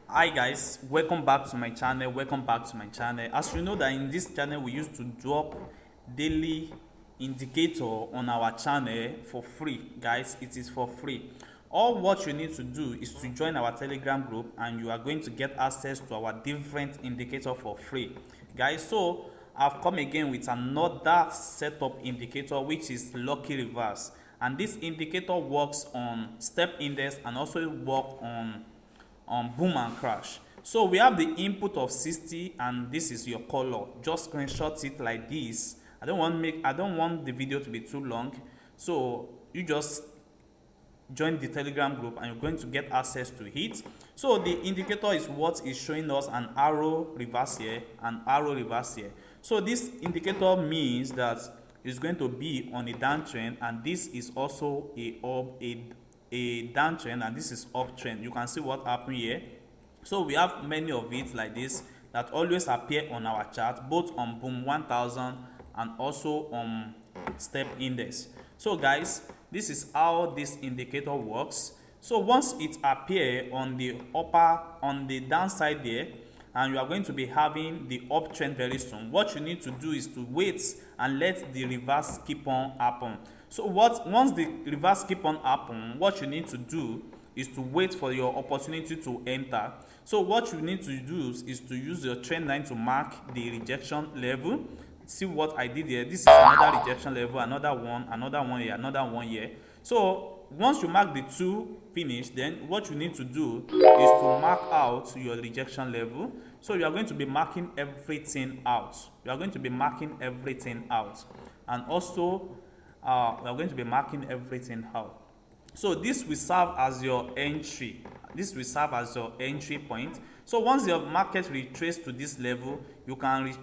Hi guys, welcome back to my channel. As you know that in this channel we used to drop daily indicator on our channel for free. Guys, it is for free. All what you need to do is to join our Telegram group and you are going to get access to our different indicator for free. Guys, so I've come again with another setup indicator which is lucky reverse, and this indicator works on step index and also work on boom and crash. So we have the input of 60 and this is your color. Just screenshot it like this. I don't want the video to be too long, so you just join the Telegram group and you're going to get access to it. So the indicator is what is showing us an arrow reverse here, an arrow reverse here. So this indicator means that it's going to be on a downtrend, and this is also a downtrend, and this is uptrend. You can see what happened here. So we have many of it like this that always appear on our chart, both on boom 1000 and also on step index. So guys, this is how this indicator works. So once it appear on the downside there, and you are going to be having the uptrend very soon, what you need to do is to wait and let the reverse keep on happen. So once the reverse keep on happen, what you need to do is to wait for your opportunity to enter. So what you need to do is to use your trend line to mark the rejection level. See what I did here. This is another rejection level, another one here, another one here. So once you mark the two finish, then what you need to do is to mark out your rejection level. So you are going to be marking everything out. You are going to be marking everything out, and also we are going to be marking everything out. So this will serve as your entry. This will serve as your entry point. So once your market retrace to this level, you can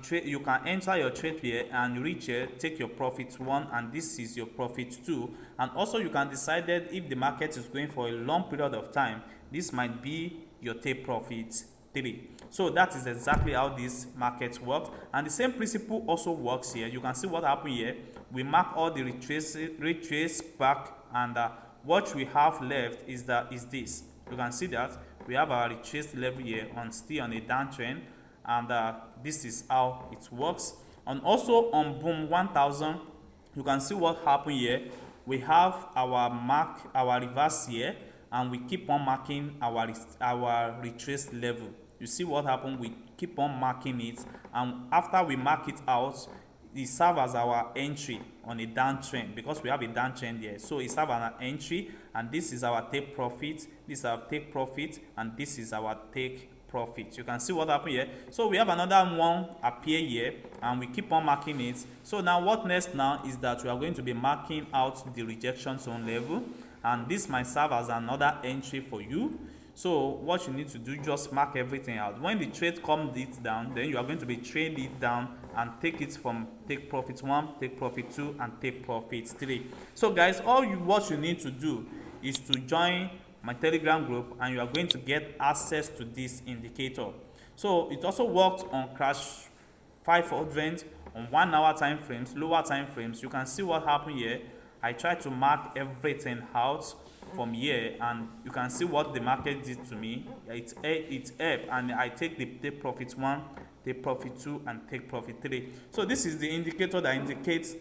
enter your trade here and reach here, take your profit 1, and this is your profit 2. And also you can decide that if the market is going for a long period of time, this might be your take profit 3. So that is exactly how this market works, and the same principle also works here. You can see what happened here. We mark all the retrace back, and what we have left is this. You can see that we have our retrace level here still on a downtrend, and this is how it works. And also on boom 1000, you can see what happened here. We have our reverse here, and we keep on marking our retrace level. You see what happened? We keep on marking it, and after we mark it out, it serves as our entry on a downtrend, because we have a downtrend here. So it serves as an entry, and this is our take profit, this is our take profit, and this is our take profit. You can see what happened here. So we have another one appear here, and we keep on marking it. So now what next now is that we are going to be marking out the rejection zone level, and this might serve as another entry for you. So what you need to do, just mark everything out. When the trade comes it down, then you are going to be trading it down and take it from take profit 1, take profit 2, and take profit 3. So guys, what you need to do is to join my Telegram group, and you are going to get access to this indicator. So it also works on crash 500 on 1 hour time frames, lower time frames. You can see what happened here. I try to mark everything out from here, and you can see what the market did to me. It's up, and I take the take profit 1, take profit 2, and take profit 3. So this is the indicator that indicates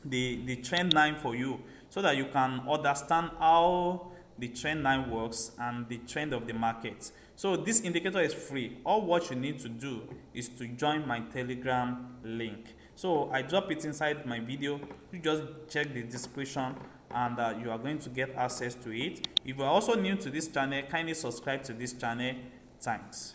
the trend line for you, so that you can understand how the trend line works and the trend of the market. So this indicator is free. All what you need to do is to join my Telegram link. So I drop it inside my video. You just check the description, and you are going to get access to it. If you are also new to this channel, kindly subscribe to this channel. Thanks.